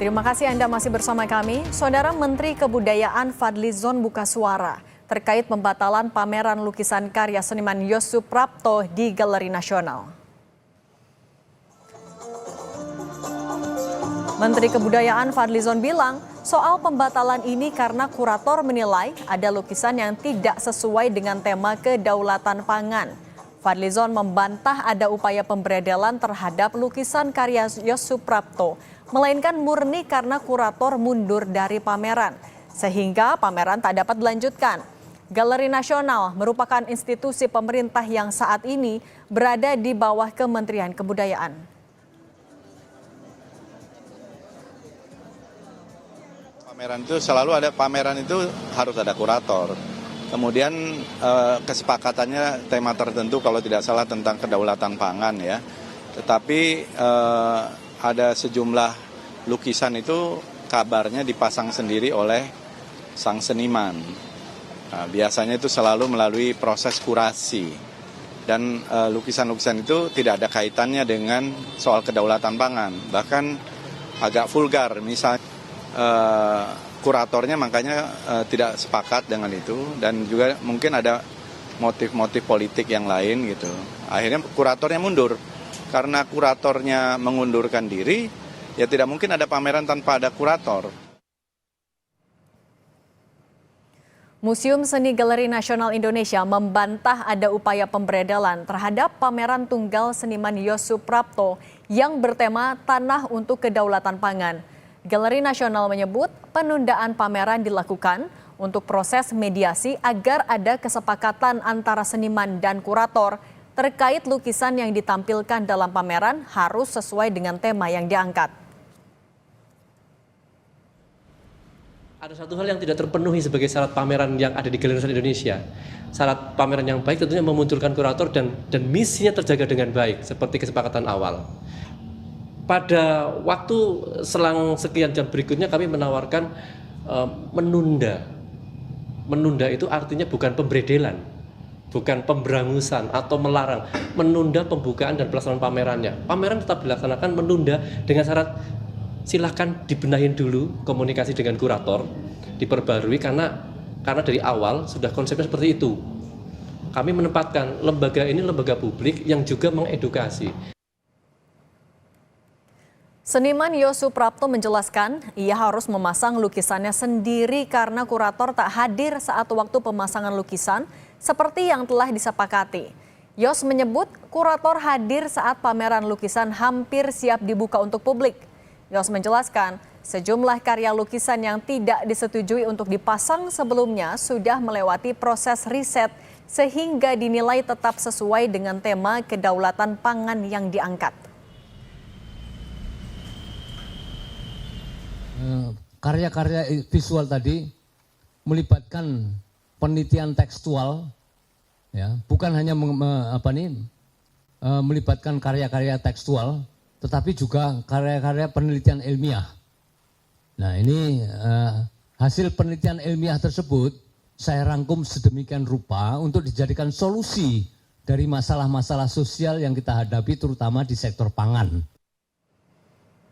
Terima kasih Anda masih bersama kami. Saudara Menteri Kebudayaan Fadlizon buka suara terkait pembatalan pameran lukisan karya seniman Yos Suprapto di Galeri Nasional. Menteri Kebudayaan Fadlizon bilang soal pembatalan ini karena kurator menilai ada lukisan yang tidak sesuai dengan tema kedaulatan pangan. Fadlizon membantah ada upaya pemberedelan terhadap lukisan karya Yos Suprapto, melainkan murni karena kurator mundur dari pameran, sehingga pameran tak dapat dilanjutkan. Galeri Nasional merupakan institusi pemerintah yang saat ini berada di bawah Kementerian Kebudayaan. Pameran itu selalu ada, pameran itu harus ada kurator. Kemudian kesepakatannya tema tertentu kalau tidak salah tentang kedaulatan pangan ya. Tetapi ada sejumlah lukisan itu kabarnya dipasang sendiri oleh sang seniman. Nah, biasanya itu selalu melalui proses kurasi. Dan lukisan-lukisan itu tidak ada kaitannya dengan soal kedaulatan pangan. Bahkan agak vulgar, misalnya kuratornya makanya tidak sepakat dengan itu. Dan juga mungkin ada motif-motif politik yang lain gitu. Akhirnya kuratornya mundur. Karena kuratornya mengundurkan diri, ya tidak mungkin ada pameran tanpa ada kurator. Museum Seni Galeri Nasional Indonesia membantah ada upaya pemberedelan terhadap pameran tunggal seniman Yos Suprapto yang bertema Tanah untuk Kedaulatan Pangan. Galeri Nasional menyebut penundaan pameran dilakukan untuk proses mediasi agar ada kesepakatan antara seniman dan kurator terkait lukisan yang ditampilkan dalam pameran harus sesuai dengan tema yang diangkat. Ada satu hal yang tidak terpenuhi sebagai syarat pameran yang ada di Galeri Nasional Indonesia. Syarat pameran yang baik tentunya memunculkan kurator dan misinya terjaga dengan baik seperti kesepakatan awal. Pada waktu selang sekian jam berikutnya kami menawarkan menunda. Menunda itu artinya bukan pemberedelan, bukan pemberangusan atau melarang, menunda pembukaan dan pelaksanaan pamerannya. Pameran tetap dilaksanakan, menunda dengan syarat silakan dibenahin dulu komunikasi dengan kurator, diperbarui karena dari awal sudah konsepnya seperti itu. Kami menempatkan lembaga ini lembaga publik yang juga mengedukasi. Seniman Yos Suprapto menjelaskan ia harus memasang lukisannya sendiri karena kurator tak hadir saat waktu pemasangan lukisan seperti yang telah disepakati. Yos menyebut kurator hadir saat pameran lukisan hampir siap dibuka untuk publik. Yos menjelaskan sejumlah karya lukisan yang tidak disetujui untuk dipasang sebelumnya sudah melewati proses riset sehingga dinilai tetap sesuai dengan tema kedaulatan pangan yang diangkat. Karya-karya visual tadi melibatkan penelitian tekstual, ya, bukan hanya melibatkan karya-karya tekstual, tetapi juga karya-karya penelitian ilmiah. Nah ini hasil penelitian ilmiah tersebut saya rangkum sedemikian rupa untuk dijadikan solusi dari masalah-masalah sosial yang kita hadapi terutama di sektor pangan.